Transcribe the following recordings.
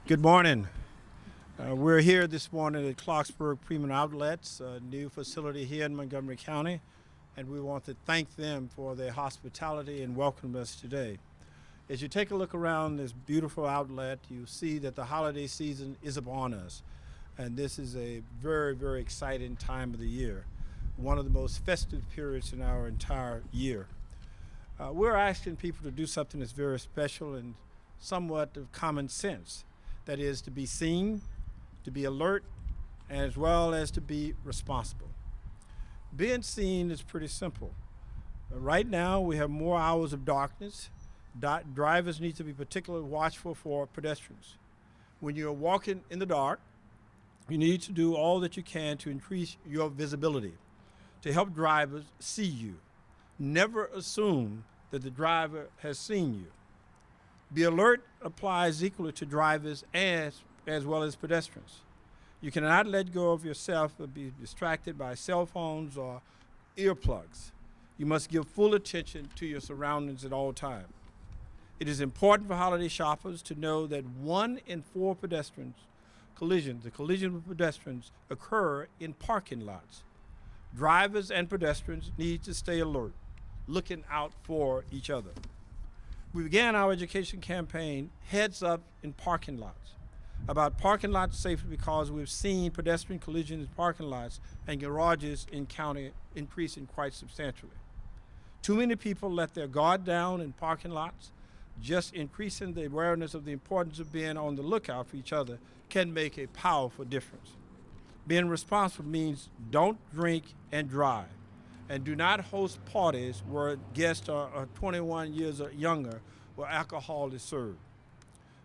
Good morning. We're here this morning at Clarksburg Premium Outlets, a new facility here in Montgomery County, and we want to thank them for their hospitality and welcoming us today. As you take a look around this beautiful outlet, you see that the holiday season is upon us, and this is a very, very exciting time of the year, one of the most festive periods in our entire year. We're asking people to do something that's very special and somewhat of common sense. That is to be seen, to be alert, as well as to be responsible. Being seen is pretty simple. Right now, we have more hours of darkness. Drivers need to be particularly watchful for pedestrians. When you're walking in the dark, you need to do all that you can to increase your visibility, to help drivers see you. Never assume that the driver has seen you. Be alert applies equally to drivers as well as pedestrians. You cannot let go of yourself or be distracted by cell phones or earplugs. You must give full attention to your surroundings at all times. It is important for holiday shoppers to know that 1 in 4 collisions with pedestrians occur in parking lots. Drivers and pedestrians need to stay alert, looking out for each other. We began our education campaign, Heads Up in Parking Lots, about parking lot safety because we've seen pedestrian collisions in parking lots and garages in county increasing quite substantially. Too many people let their guard down in parking lots. Just increasing the awareness of the importance of being on the lookout for each other can make a powerful difference. Being responsible means don't drink and drive, and do not host parties where guests are 21 years or younger where alcohol is served.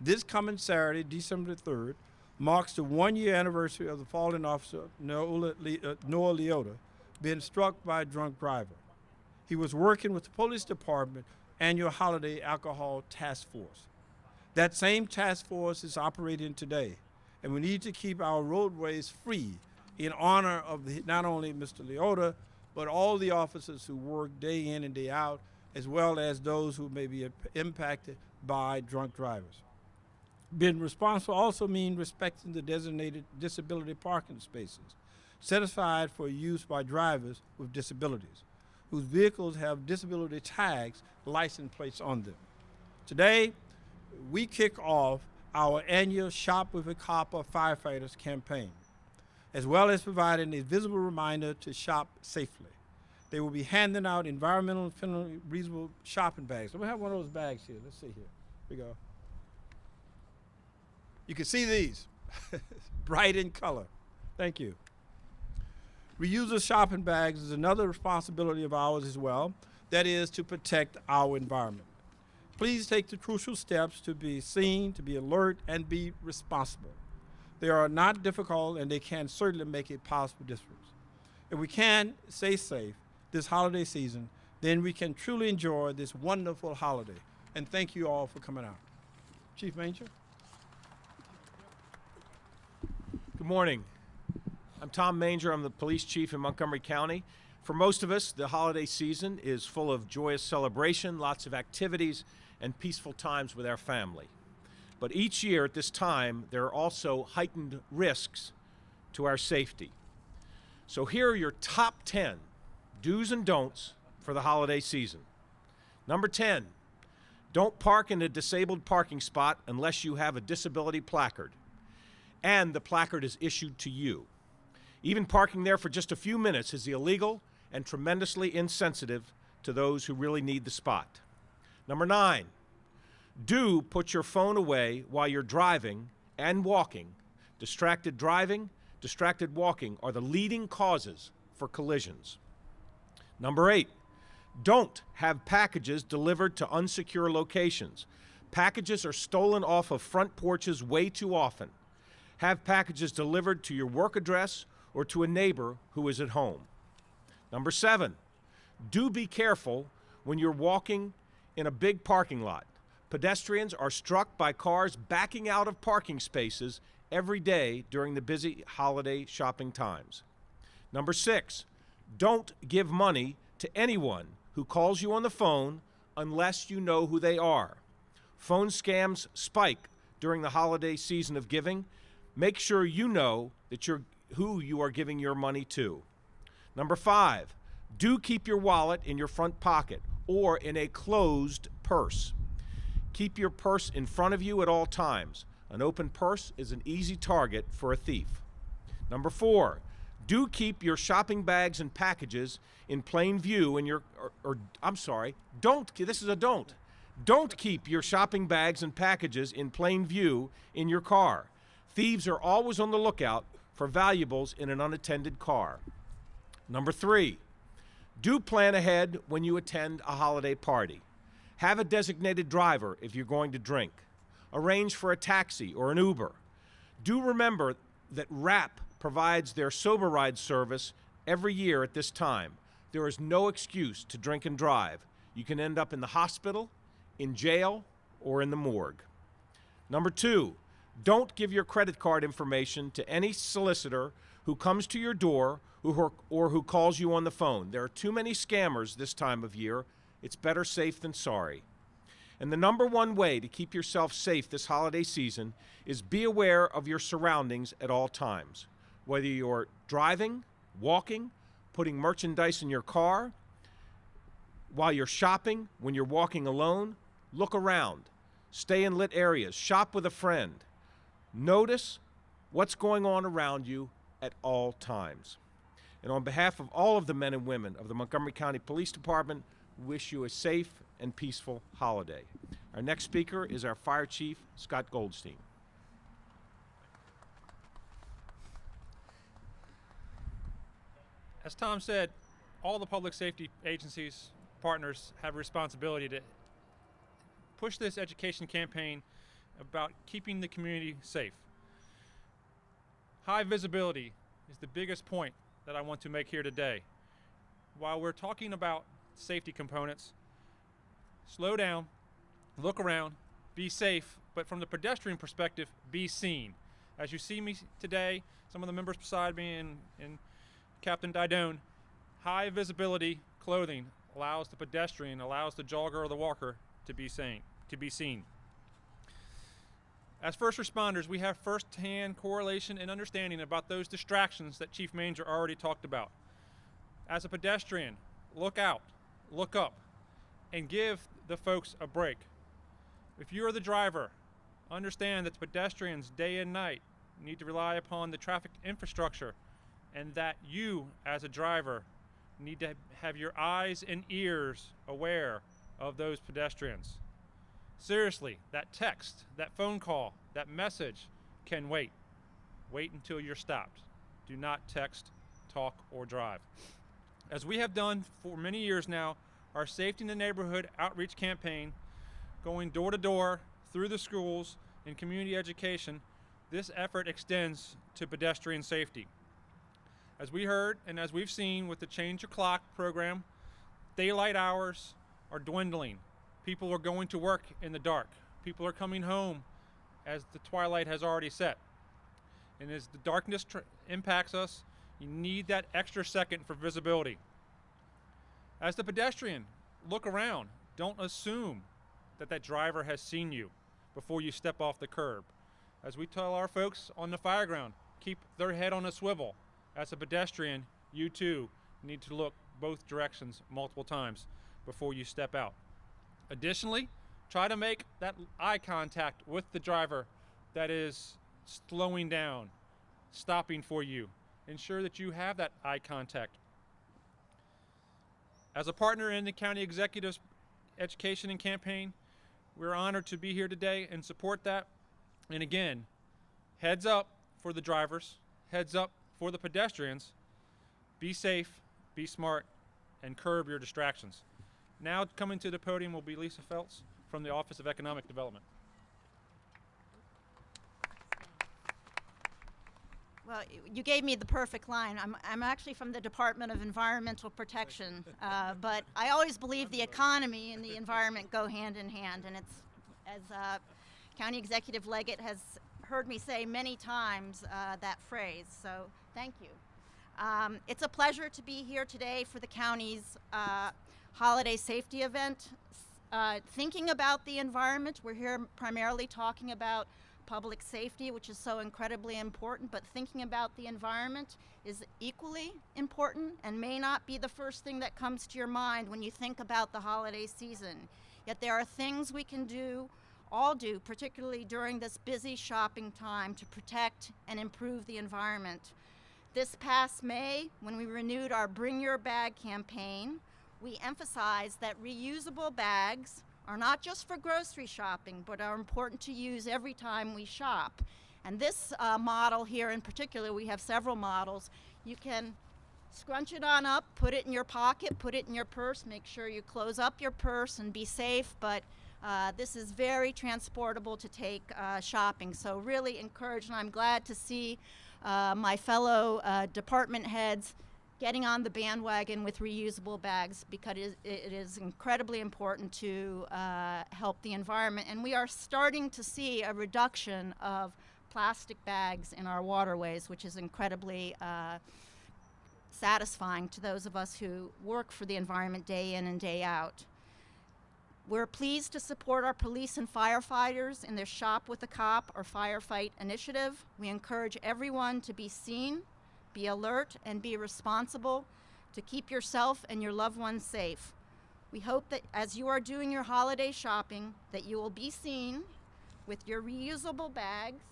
This coming Saturday, December the 3rd, marks the 1-year anniversary of the fallen officer Noah Leota being struck by a drunk driver. He was working with the police department annual holiday alcohol task force. That same task force is operating today, and we need to keep our roadways free in honor of not only Mr. Leota, but all the officers who work day in and day out, as well as those who may be impacted by drunk drivers. Being responsible also means respecting the designated disability parking spaces set aside for use by drivers with disabilities, whose vehicles have disability tags, license plates on them. Today, we kick off our annual Shop with a Cop or Firefighters campaign, as well as providing a visible reminder to shop safely. They will be handing out environmental friendly, reasonable shopping bags. We have one of those bags here. Let's see here. Here we go. You can see these, bright in color. Thank you. Reusable shopping bags is another responsibility of ours as well. That is to protect our environment. Please take the crucial steps to be seen, to be alert, and be responsible. They are not difficult, and they can certainly make a possible difference. If we can stay safe this holiday season, then we can truly enjoy this wonderful holiday. And thank you all for coming out. Chief Manger. Good morning. I'm Tom Manger. I'm the police chief in Montgomery County. For most of us, the holiday season is full of joyous celebration, lots of activities, and peaceful times with our family. But each year at this time, there are also heightened risks to our safety. So here are your top 10 do's and don'ts for the holiday season. Number 10, don't park in a disabled parking spot unless you have a disability placard, and the placard is issued to you. Even parking there for just a few minutes is illegal and tremendously insensitive to those who really need the spot. Number 9, do put your phone away while you're driving and walking. Distracted driving, distracted walking are the leading causes for collisions. Number 8, don't have packages delivered to unsecure locations. Packages are stolen off of front porches way too often. Have packages delivered to your work address or to a neighbor who is at home. Number 7, do be careful when you're walking in a big parking lot. Pedestrians are struck by cars backing out of parking spaces every day during the busy holiday shopping times. Number 6, don't give money to anyone who calls you on the phone unless you know who they are. Phone scams spike during the holiday season of giving, make sure you know that who you are giving your money to. Number 5, do keep your wallet in your front pocket or in a closed purse. Keep your purse in front of you at all times. An open purse is an easy target for a thief. Number 4, do keep your shopping bags and packages in plain view in your, Don't keep your shopping bags and packages in plain view in your car. Thieves are always on the lookout for valuables in an unattended car. Number 3, do plan ahead when you attend a holiday party. Have a designated driver if you're going to drink. Arrange for a taxi or an Uber. Do remember that RAP provides their sober ride service every year at this time. There is no excuse to drink and drive. You can end up in the hospital, in jail, or in the morgue. Number 2, don't give your credit card information to any solicitor who comes to your door or who calls you on the phone. There are too many scammers this time of year. It's better safe than sorry. And the number one way to keep yourself safe this holiday season is be aware of your surroundings at all times. Whether you're driving, walking, putting merchandise in your car, while you're shopping, when you're walking alone, look around. Stay in lit areas. Shop with a friend. Notice what's going on around you at all times. And on behalf of all of the men and women of the Montgomery County Police Department, we wish you a safe and peaceful holiday. Our next speaker is our Fire Chief, Scott Goldstein. As Tom said, all the public safety agencies, partners have a responsibility to push this education campaign about keeping the community safe. High visibility is the biggest point that I want to make here today. While we're talking about safety components, slow down, look around, be safe, but from the pedestrian perspective, be seen. As you see me today, some of the members beside me and Captain Didone, high visibility clothing allows the pedestrian, allows the jogger or the walker to be seen. As first responders, we have first-hand correlation and understanding about those distractions that Chief Manger already talked about. As a pedestrian, look out, look up, and give the folks a break. If you're the driver, understand that the pedestrians day and night need to rely upon the traffic infrastructure, and that you, as a driver, need to have your eyes and ears aware of those pedestrians. Seriously, that text, that phone call, that message can wait. Wait until you're stopped. Do not text, talk, or drive. As we have done for many years now, our Safety in the Neighborhood outreach campaign, going door to door, through the schools, and community education, this effort extends to pedestrian safety. As we heard and as we've seen with the Change Your Clock program, daylight hours are dwindling. People are going to work in the dark. People are coming home as the twilight has already set. And as the darkness impacts us, you need that extra second for visibility. As the pedestrian, look around. Don't assume that that driver has seen you before you step off the curb. As we tell our folks on the fire ground, keep their head on a swivel. As a pedestrian, you too need to look both directions multiple times before you step out. Additionally, try to make that eye contact with the driver that is slowing down, stopping for you. Ensure that you have that eye contact. As a partner in the County Executive's education and campaign, we're honored to be here today and support that. And again, heads up for the drivers, heads up for the pedestrians. Be safe, be smart, and curb your distractions. Now coming to the podium will be Lisa Feltz from the Office of Economic Development. Well, you gave me the perfect line. I'm actually from the Department of Environmental Protection, but I always believe the economy and the environment go hand in hand, and it's, as County Executive Leggett has heard me say many times that phrase, so thank you. It's a pleasure to be here today for the county's holiday safety event. Thinking about the environment, we're here primarily talking about public safety, which is so incredibly important, but thinking about the environment is equally important and may not be the first thing that comes to your mind when you think about the holiday season. Yet there are things we can all do, particularly during this busy shopping time, to protect and improve the environment. This past May, when we renewed our Bring Your Bag campaign, we emphasized that reusable bags are not just for grocery shopping, but are important to use every time we shop. And this model here in particular, we have several models. You can scrunch it on up, put it in your pocket, put it in your purse, make sure you close up your purse and be safe, but this is very transportable to take shopping. So really encouraged, and I'm glad to see my fellow department heads getting on the bandwagon with reusable bags, because it is incredibly important to help the environment. And we are starting to see a reduction of plastic bags in our waterways, which is incredibly satisfying to those of us who work for the environment day in and day out. We're pleased to support our police and firefighters in their Shop with a Cop or Firefight initiative. We encourage everyone to be seen, be alert, and be responsible to keep yourself and your loved ones safe. We hope that as you are doing your holiday shopping, that you will be seen with your reusable bags,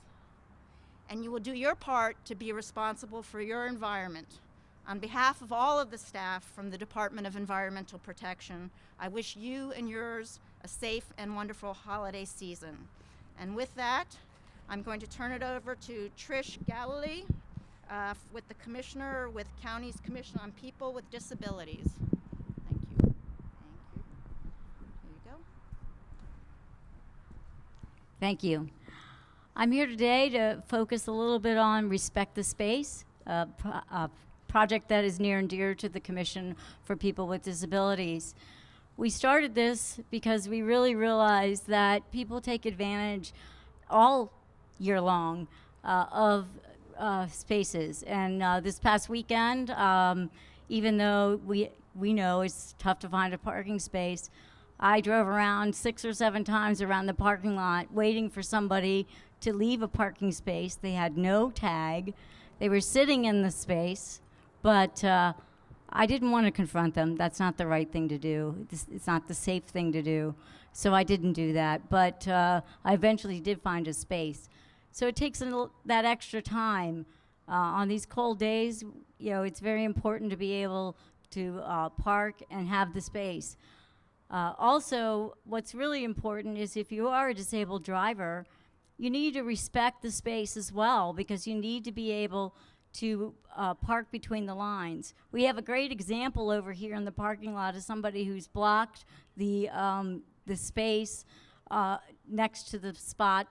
and you will do your part to be responsible for your environment. On behalf of all of the staff from the Department of Environmental Protection, I wish you and yours a safe and wonderful holiday season. And with that, I'm going to turn it over to Trish Galilee, with the Commissioner with County's Commission on People with Disabilities. Thank you. Thank you. Here you go. Thank you. I'm here today to focus a little bit on Respect the Space, a project that is near and dear to the Commission for People with Disabilities. We started this because we really realized that people take advantage all year long of spaces. And this past weekend, even though we know it's tough to find a parking space, I drove around 6 or 7 times around the parking lot waiting for somebody to leave a parking space. They had no tag. They were sitting in the space, but I didn't want to confront them. That's not the right thing to do. It's not the safe thing to do. So I didn't do that, but I eventually did find a space. So it takes that extra time. On these cold days, you know, it's very important to be able to park and have the space. Also, what's really important is if you are a disabled driver, you need to respect the space as well, because you need to be able to park between the lines. We have a great example over here in the parking lot of somebody who's blocked the space next to the spot,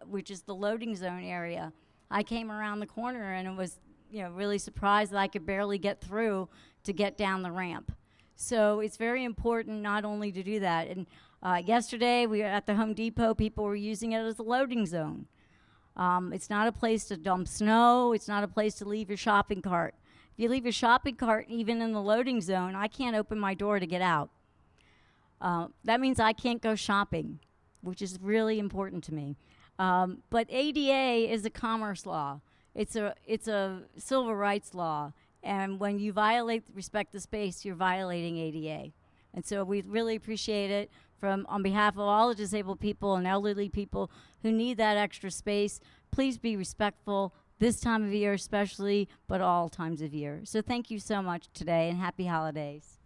which is the loading zone area. I came around the corner and was, really surprised that I could barely get through to get down the ramp. So it's very important not only to do that. And yesterday we were at the Home Depot. People were using it as a loading zone. It's not a place to dump snow. It's not a place to leave your shopping cart. If you leave your shopping cart even in the loading zone, I can't open my door to get out. That means I can't go shopping, which is really important to me. But ADA is a commerce law. It's a civil rights law. And when you violate Respect the Space, you're violating ADA. And so we really appreciate it on behalf of all the disabled people and elderly people who need that extra space. Please be respectful this time of year especially, but all times of year. So thank you so much today, and happy holidays.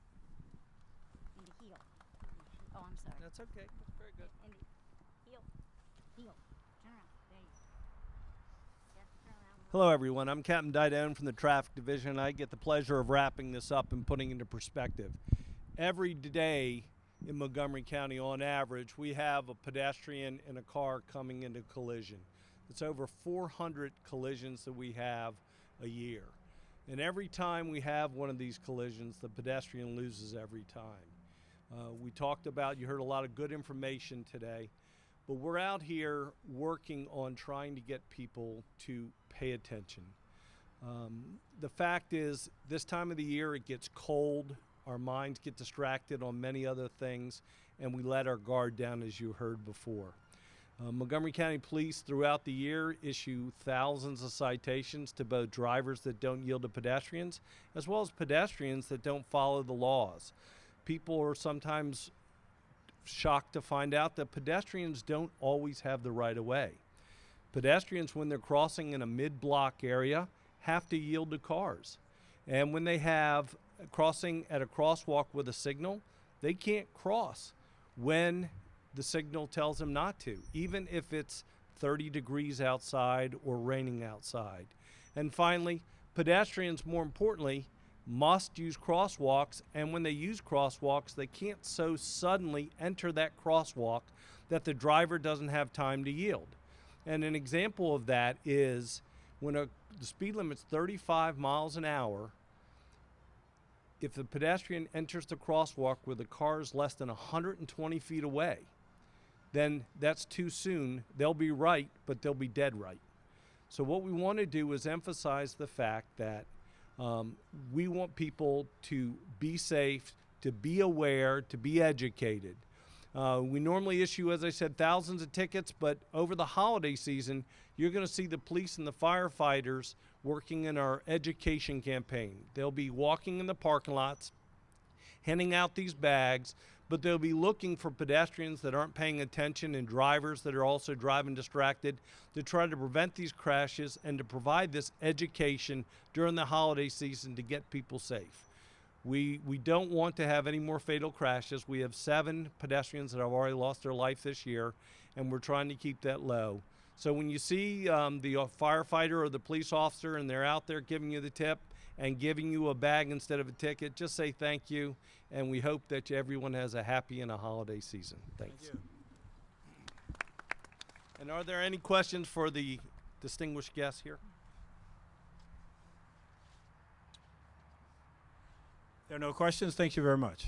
Oh, I'm sorry. That's okay. That's very good. Heel. Turn around. There you go. Yeah, turn around. Hello everyone, I'm Captain Didone from the Traffic Division. I get the pleasure of wrapping this up and putting into perspective. Every day in Montgomery County, on average, we have a pedestrian and a car coming into collision. It's over 400 collisions that we have a year. And every time we have one of these collisions, the pedestrian loses every time. We talked about, you heard a lot of good information today, but we're out here working on trying to get people to pay attention. The fact is, this time of the year it gets cold, our minds get distracted on many other things, and we let our guard down, as you heard before. Montgomery County Police throughout the year issue thousands of citations to both drivers that don't yield to pedestrians as well as pedestrians that don't follow the laws. People are sometimes shocked to find out that pedestrians don't always have the right of way. Pedestrians, when they're crossing in a mid-block area, have to yield to cars. And when they have crossing at a crosswalk with a signal, they can't cross when the signal tells them not to, even if it's 30 degrees outside or raining outside. And finally, pedestrians, more importantly, must use crosswalks, and when they use crosswalks, they can't so suddenly enter that crosswalk that the driver doesn't have time to yield. And an example of that is when the speed limit's 35 miles an hour, if the pedestrian enters the crosswalk where the car is less than 120 feet away, then that's too soon. They'll be right, but they'll be dead right. So what we want to do is emphasize the fact that we want people to be safe, to be aware, to be educated. We normally issue, as I said, thousands of tickets, but over the holiday season, you're going to see the police and the firefighters working in our education campaign. They'll be walking in the parking lots, handing out these bags, but they'll be looking for pedestrians that aren't paying attention and drivers that are also driving distracted to try to prevent these crashes and to provide this education during the holiday season to get people safe. We don't want to have any more fatal crashes. We have 7 pedestrians that have already lost their life this year, and we're trying to keep that low. So when you see the firefighter or the police officer and they're out there giving you the tip and giving you a bag instead of a ticket, just say thank you, and we hope that everyone has a happy and a holiday season. Thanks. Thank you. And are there any questions for the distinguished guests here? There are no questions. Thank you very much.